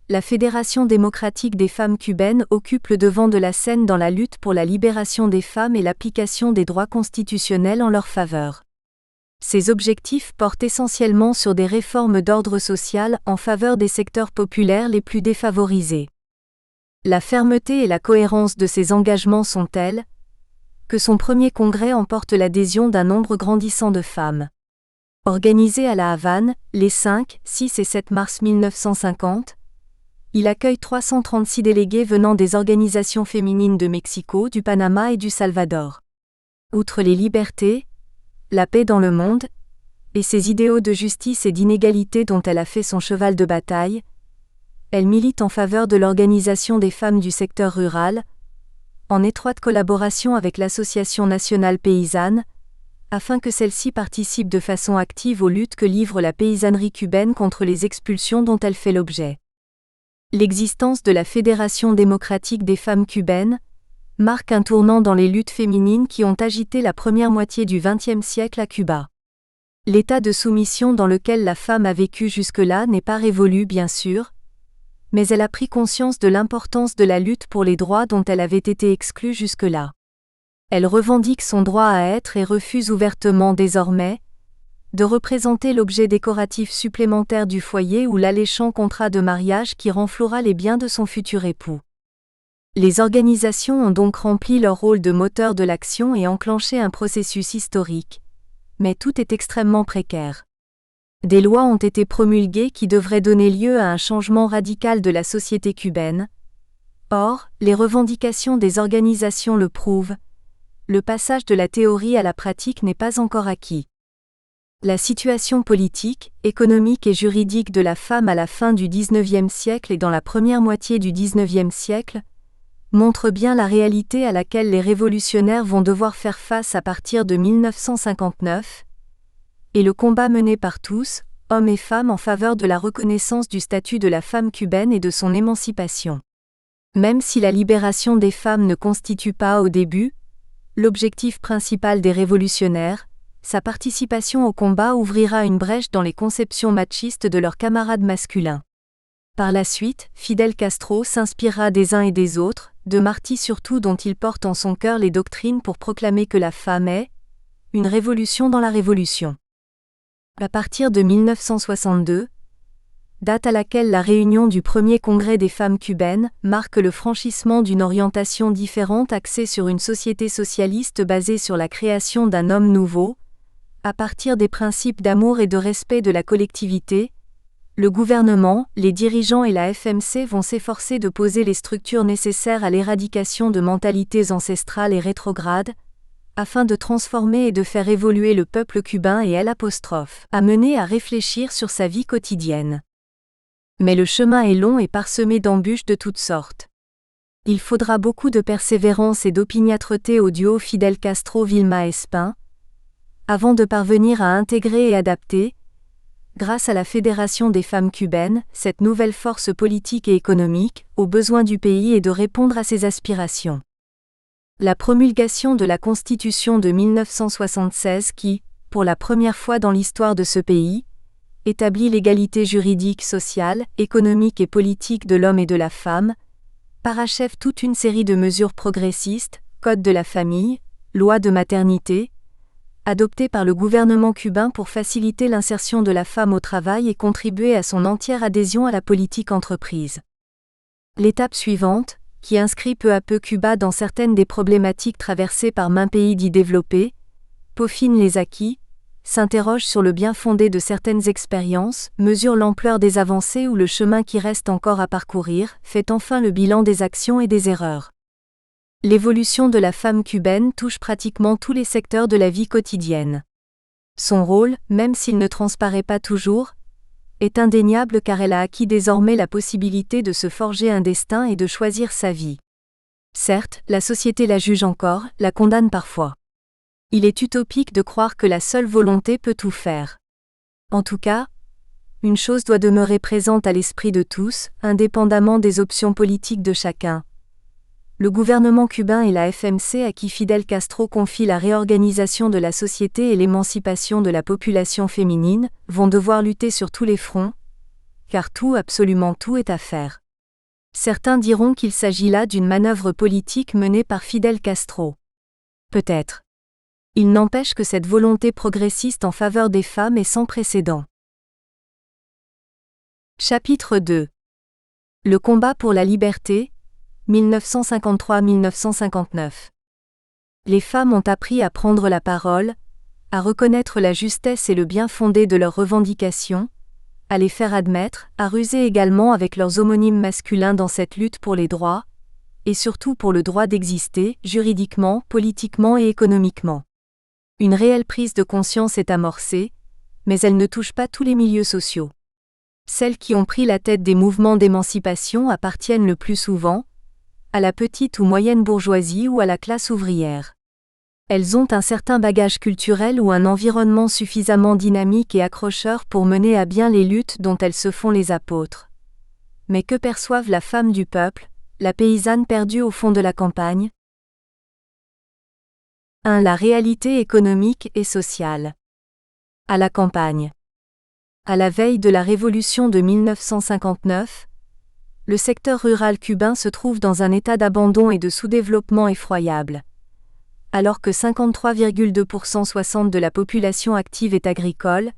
la Fédération démocratique des femmes cubaines occupe le devant de la scène dans la lutte pour la libération des femmes et l'application des droits constitutionnels en leur faveur. Ces objectifs portent essentiellement sur des réformes d'ordre social en faveur des secteurs populaires les plus défavorisés. La fermeté et la cohérence de ses engagements sont telles que son premier congrès emporte l'adhésion d'un nombre grandissant de femmes. Organisé à La Havane, les 5, 6 et 7 mars 1950, il accueille 336 délégués venant des organisations féminines de Mexico, du Panama et du Salvador. Outre les libertés, la paix dans le monde, et ses idéaux de justice et d'inégalité dont elle a fait son cheval de bataille, elle milite en faveur de l'organisation des femmes du secteur rural, en étroite collaboration avec l'Association nationale paysanne, afin que celle-ci participe de façon active aux luttes que livre la paysannerie cubaine contre les expulsions dont elle fait l'objet. L'existence de la Fédération démocratique des femmes cubaines marque un tournant dans les luttes féminines qui ont agité la première moitié du XXe siècle à Cuba. L'état de soumission dans lequel la femme a vécu jusque-là n'est pas révolu bien sûr, mais elle a pris conscience de l'importance de la lutte pour les droits dont elle avait été exclue jusque-là. Elle revendique son droit à être et refuse ouvertement désormais de représenter l'objet décoratif supplémentaire du foyer ou l'alléchant contrat de mariage qui renflouera les biens de son futur époux. Les organisations ont donc rempli leur rôle de moteur de l'action et enclenché un processus historique, mais tout est extrêmement précaire. Des lois ont été promulguées qui devraient donner lieu à un changement radical de la société cubaine. Or, les revendications des organisations le prouvent, le passage de la théorie à la pratique n'est pas encore acquis. La situation politique, économique et juridique de la femme à la fin du XIXe siècle et dans la première moitié du XIXe siècle montre bien la réalité à laquelle les révolutionnaires vont devoir faire face à partir de 1959, et le combat mené par tous, hommes et femmes en faveur de la reconnaissance du statut de la femme cubaine et de son émancipation. Même si la libération des femmes ne constitue pas au début l'objectif principal des révolutionnaires, sa participation au combat ouvrira une brèche dans les conceptions machistes de leurs camarades masculins. Par la suite, Fidel Castro s'inspirera des uns et des autres, de Martí surtout dont il porte en son cœur les doctrines pour proclamer que la femme est une révolution dans la révolution. À partir de 1962, date à laquelle la réunion du premier congrès des femmes cubaines marque le franchissement d'une orientation différente axée sur une société socialiste basée sur la création d'un homme nouveau, à partir des principes d'amour et de respect de la collectivité, le gouvernement, les dirigeants et la FMC vont s'efforcer de poser les structures nécessaires à l'éradication de mentalités ancestrales et rétrogrades, afin de transformer et de faire évoluer le peuple cubain et amener à réfléchir sur sa vie quotidienne. Mais le chemin est long et parsemé d'embûches de toutes sortes. Il faudra beaucoup de persévérance et d'opiniâtreté au duo Fidel Castro-Vilma Espin, avant de parvenir à intégrer et adapter, grâce à la Fédération des femmes cubaines, cette nouvelle force politique et économique, aux besoins du pays et de répondre à ses aspirations. La promulgation de la Constitution de 1976 qui, pour la première fois dans l'histoire de ce pays, établit l'égalité juridique, sociale, économique et politique de l'homme et de la femme, parachève toute une série de mesures progressistes, code de la famille, loi de maternité, adoptée par le gouvernement cubain pour faciliter l'insertion de la femme au travail et contribuer à son entière adhésion à la politique entreprise. L'étape suivante, qui inscrit peu à peu Cuba dans certaines des problématiques traversées par maints pays dits développés, peaufine les acquis, s'interroge sur le bien-fondé de certaines expériences, mesure l'ampleur des avancées ou le chemin qui reste encore à parcourir, fait enfin le bilan des actions et des erreurs. L'évolution de la femme cubaine touche pratiquement tous les secteurs de la vie quotidienne. Son rôle, même s'il ne transparaît pas toujours, est indéniable car elle a acquis désormais la possibilité de se forger un destin et de choisir sa vie. Certes, la société la juge encore, la condamne parfois. Il est utopique de croire que la seule volonté peut tout faire. En tout cas, une chose doit demeurer présente à l'esprit de tous, indépendamment des options politiques de chacun. Le gouvernement cubain et la FMC à qui Fidel Castro confie la réorganisation de la société et l'émancipation de la population féminine, vont devoir lutter sur tous les fronts, car tout, absolument tout est à faire. Certains diront qu'il s'agit là d'une manœuvre politique menée par Fidel Castro. Peut-être. Il n'empêche que cette volonté progressiste en faveur des femmes est sans précédent. Chapitre 2. Le combat pour la liberté, 1953-1959. Les femmes ont appris à prendre la parole, à reconnaître la justesse et le bien fondé de leurs revendications, à les faire admettre, à ruser également avec leurs homonymes masculins dans cette lutte pour les droits, et surtout pour le droit d'exister, juridiquement, politiquement et économiquement. Une réelle prise de conscience est amorcée, mais elle ne touche pas tous les milieux sociaux. Celles qui ont pris la tête des mouvements d'émancipation appartiennent le plus souvent à la petite ou moyenne bourgeoisie ou à la classe ouvrière. Elles ont un certain bagage culturel ou un environnement suffisamment dynamique et accrocheur pour mener à bien les luttes dont elles se font les apôtres. Mais que perçoivent la femme du peuple, la paysanne perdue au fond de la campagne ? 1. La réalité économique et sociale. À la campagne. À la veille de la révolution de 1959, le secteur rural cubain se trouve dans un état d'abandon et de sous-développement effroyable. Alors que 53,2% de la population active est agricole,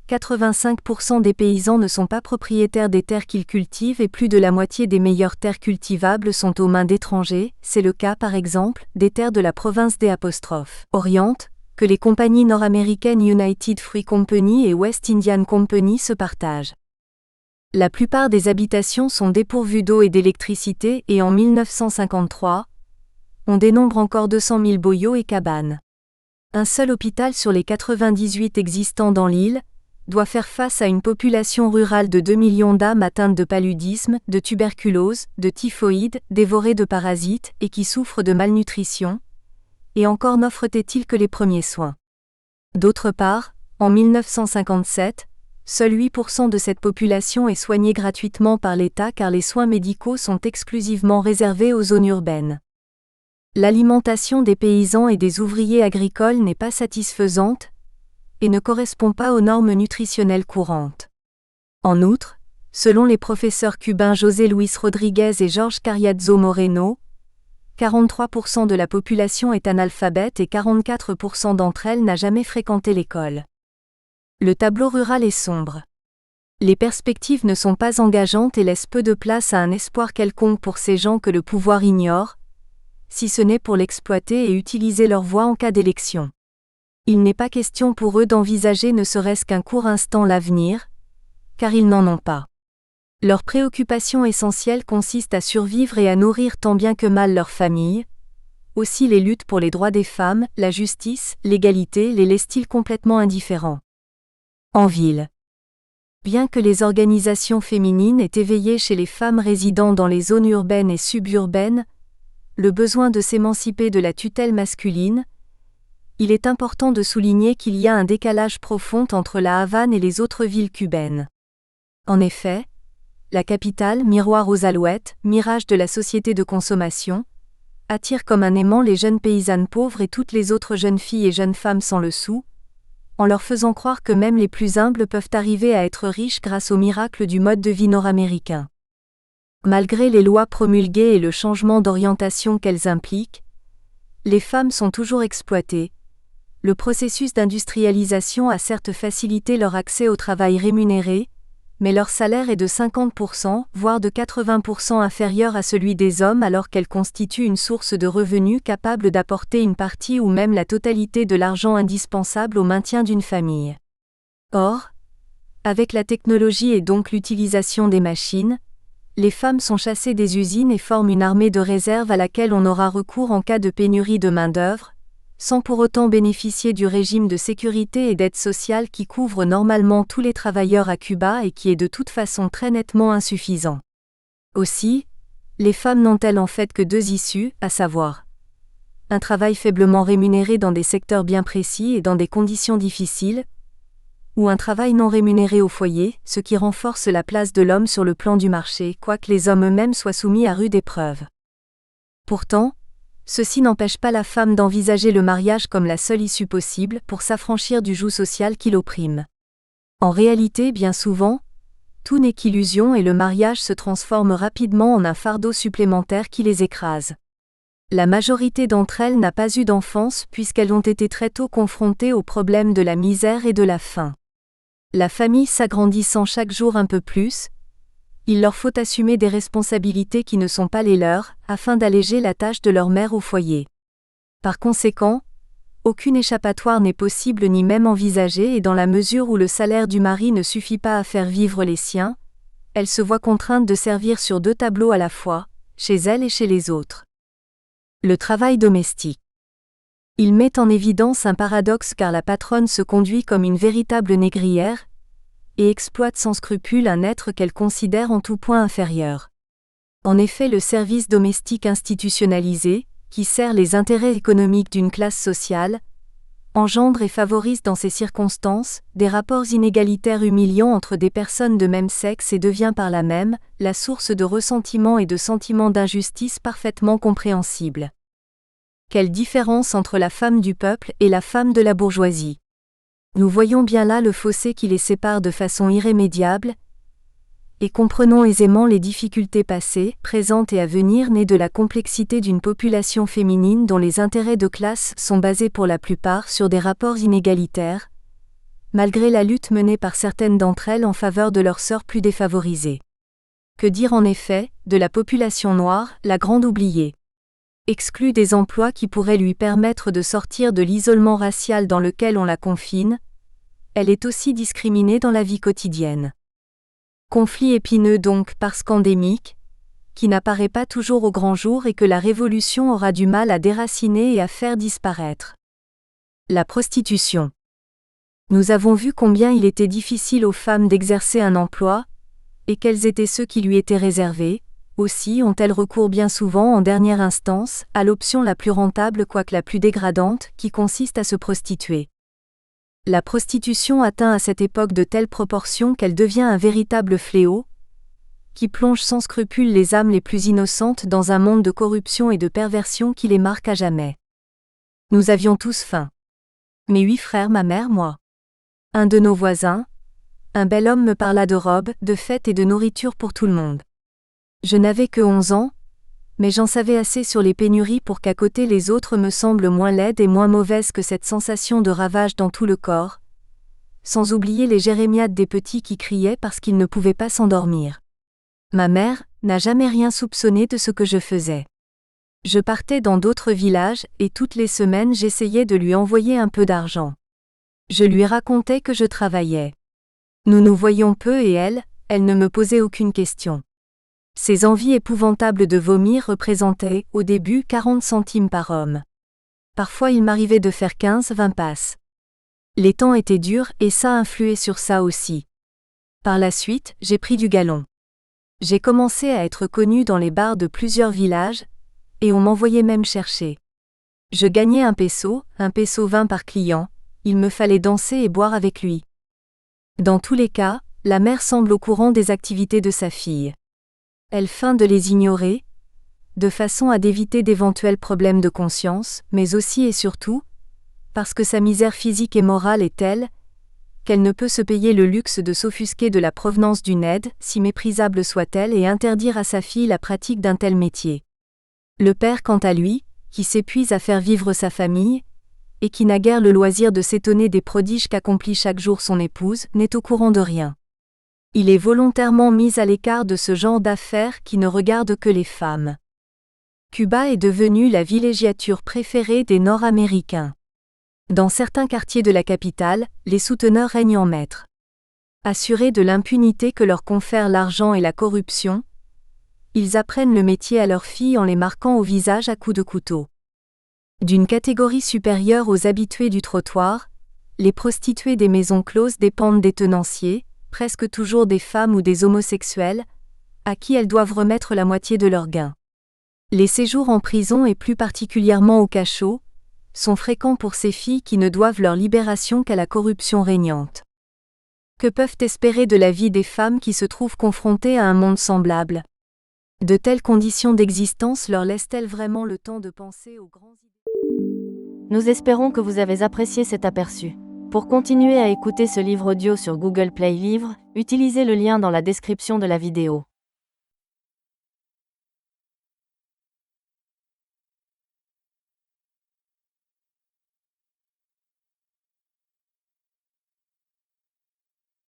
85% des paysans ne sont pas propriétaires des terres qu'ils cultivent et plus de la moitié des meilleures terres cultivables sont aux mains d'étrangers, c'est le cas par exemple des terres de la province des Orient, que les compagnies nord-américaines United Fruit Company et West Indian Company se partagent. La plupart des habitations sont dépourvues d'eau et d'électricité et en 1953, on dénombre encore 200 000 boyaux et cabanes. Un seul hôpital sur les 98 existants dans l'île doit faire face à une population rurale de 2 millions d'âmes atteintes de paludisme, de tuberculose, de typhoïde, dévorées de parasites et qui souffrent de malnutrition, et encore n'offre-t-il que les premiers soins. D'autre part, en 1957, seuls 8% de cette population est soignée gratuitement par l'État car les soins médicaux sont exclusivement réservés aux zones urbaines. L'alimentation des paysans et des ouvriers agricoles n'est pas satisfaisante et ne correspond pas aux normes nutritionnelles courantes. En outre, selon les professeurs cubains José Luis Rodriguez et Jorge Carriazo Moreno, 43% de la population est analphabète et 44% d'entre elles n'a jamais fréquenté l'école. Le tableau rural est sombre. Les perspectives ne sont pas engageantes et laissent peu de place à un espoir quelconque pour ces gens que le pouvoir ignore, si ce n'est pour l'exploiter et utiliser leur voix en cas d'élection. Il n'est pas question pour eux d'envisager ne serait-ce qu'un court instant l'avenir, car ils n'en ont pas. Leur préoccupation essentielle consiste à survivre et à nourrir tant bien que mal leur famille. Aussi les luttes pour les droits des femmes, la justice, l'égalité les laissent-ils complètement indifférents. En ville. Bien que les organisations féminines aient éveillé chez les femmes résidant dans les zones urbaines et suburbaines le besoin de s'émanciper de la tutelle masculine, il est important de souligner qu'il y a un décalage profond entre La Havane et les autres villes cubaines. En effet, la capitale, miroir aux alouettes, mirage de la société de consommation, attire comme un aimant les jeunes paysannes pauvres et toutes les autres jeunes filles et jeunes femmes sans le sou, en leur faisant croire que même les plus humbles peuvent arriver à être riches grâce au miracle du mode de vie nord-américain. Malgré les lois promulguées et le changement d'orientation qu'elles impliquent, les femmes sont toujours exploitées. Le processus d'industrialisation a certes facilité leur accès au travail rémunéré, mais leur salaire est de 50%, voire de 80% inférieur à celui des hommes alors qu'elles constituent une source de revenus capable d'apporter une partie ou même la totalité de l'argent indispensable au maintien d'une famille. Or, avec la technologie et donc l'utilisation des machines, les femmes sont chassées des usines et forment une armée de réserve à laquelle on aura recours en cas de pénurie de main-d'œuvre, sans pour autant bénéficier du régime de sécurité et d'aide sociale qui couvre normalement tous les travailleurs à Cuba et qui est de toute façon très nettement insuffisant. Aussi, les femmes n'ont-elles en fait que deux issues, à savoir un travail faiblement rémunéré dans des secteurs bien précis et dans des conditions difficiles, ou un travail non rémunéré au foyer, ce qui renforce la place de l'homme sur le plan du marché, quoique les hommes eux-mêmes soient soumis à rude épreuve. Pourtant, ceci n'empêche pas la femme d'envisager le mariage comme la seule issue possible pour s'affranchir du joug social qui l'opprime. En réalité, bien souvent, tout n'est qu'illusion et le mariage se transforme rapidement en un fardeau supplémentaire qui les écrase. La majorité d'entre elles n'a pas eu d'enfance puisqu'elles ont été très tôt confrontées aux problèmes de la misère et de la faim. La famille s'agrandissant chaque jour un peu plus, Il leur faut assumer des responsabilités qui ne sont pas les leurs, afin d'alléger la tâche de leur mère au foyer. Par conséquent, aucune échappatoire n'est possible ni même envisagée et dans la mesure où le salaire du mari ne suffit pas à faire vivre les siens, elle se voit contrainte de servir sur 2 tableaux à la fois, chez elle et chez les autres. Le travail domestique. Il met en évidence un paradoxe car la patronne se conduit comme une véritable négrière et exploite sans scrupule un être qu'elle considère en tout point inférieur. En effet, le service domestique institutionnalisé, qui sert les intérêts économiques d'une classe sociale, engendre et favorise dans ces circonstances des rapports inégalitaires humiliants entre des personnes de même sexe et devient par là même la source de ressentiments et de sentiments d'injustice parfaitement compréhensibles. Quelle différence entre la femme du peuple et la femme de la bourgeoisie. Nous voyons bien là le fossé qui les sépare de façon irrémédiable, et comprenons aisément les difficultés passées, présentes et à venir nées de la complexité d'une population féminine dont les intérêts de classe sont basés pour la plupart sur des rapports inégalitaires, malgré la lutte menée par certaines d'entre elles en faveur de leurs sœurs plus défavorisées. Que dire en effet de la population noire, la grande oubliée? Exclue des emplois qui pourraient lui permettre de sortir de l'isolement racial dans lequel on la confine, elle est aussi discriminée dans la vie quotidienne. Conflit épineux donc parce qu'endémique, qui n'apparaît pas toujours au grand jour et que la Révolution aura du mal à déraciner et à faire disparaître. La prostitution. Nous avons vu combien il était difficile aux femmes d'exercer un emploi, et quels étaient ceux qui lui étaient réservés. Aussi ont-elles recours bien souvent en dernière instance à l'option la plus rentable quoique la plus dégradante, qui consiste à se prostituer. La prostitution atteint à cette époque de telles proportions qu'elle devient un véritable fléau, qui plonge sans scrupule les âmes les plus innocentes dans un monde de corruption et de perversion qui les marque à jamais. Nous avions tous faim. Mes 8 frères, ma mère, moi. Un de nos voisins, un bel homme me parla de robes, de fêtes et de nourriture pour tout le monde. Je n'avais que 11 ans, mais j'en savais assez sur les pénuries pour qu'à côté les autres me semblent moins laides et moins mauvaises que cette sensation de ravage dans tout le corps, sans oublier les jérémiades des petits qui criaient parce qu'ils ne pouvaient pas s'endormir. Ma mère n'a jamais rien soupçonné de ce que je faisais. Je partais dans d'autres villages et toutes les semaines j'essayais de lui envoyer un peu d'argent. Je lui racontais que je travaillais. Nous nous voyions peu et elle ne me posait aucune question. Ces envies épouvantables de vomir représentaient, au début, 40 centimes par homme. Parfois il m'arrivait de faire 15-20 passes. Les temps étaient durs et ça influait sur ça aussi. Par la suite, j'ai pris du galon. J'ai commencé à être connu dans les bars de plusieurs villages, et on m'envoyait même chercher. Je gagnais 1 peso 20 par client, il me fallait danser et boire avec lui. Dans tous les cas, la mère semble au courant des activités de sa fille. Elle feint de les ignorer, de façon à d'éviter d'éventuels problèmes de conscience, mais aussi et surtout, parce que sa misère physique et morale est telle, qu'elle ne peut se payer le luxe de s'offusquer de la provenance d'une aide, si méprisable soit-elle, et interdire à sa fille la pratique d'un tel métier. Le père, quant à lui, qui s'épuise à faire vivre sa famille, et qui n'a guère le loisir de s'étonner des prodiges qu'accomplit chaque jour son épouse, n'est au courant de rien. Il est volontairement mis à l'écart de ce genre d'affaires qui ne regardent que les femmes. Cuba est devenue la villégiature préférée des Nord-Américains. Dans certains quartiers de la capitale, les souteneurs règnent en maîtres. Assurés de l'impunité que leur confèrent l'argent et la corruption, ils apprennent le métier à leurs filles en les marquant au visage à coups de couteau. D'une catégorie supérieure aux habitués du trottoir, les prostituées des maisons closes dépendent des tenanciers, presque toujours des femmes ou des homosexuels, à qui elles doivent remettre la moitié de leurs gains. Les séjours en prison et plus particulièrement au cachot, sont fréquents pour ces filles qui ne doivent leur libération qu'à la corruption régnante. Que peuvent espérer de la vie des femmes qui se trouvent confrontées à un monde semblable? De telles conditions d'existence leur laissent-elles vraiment le temps de penser aux grands idéaux? Nous espérons que vous avez apprécié cet aperçu. Pour continuer à écouter ce livre audio sur Google Play Livres, utilisez le lien dans la description de la vidéo.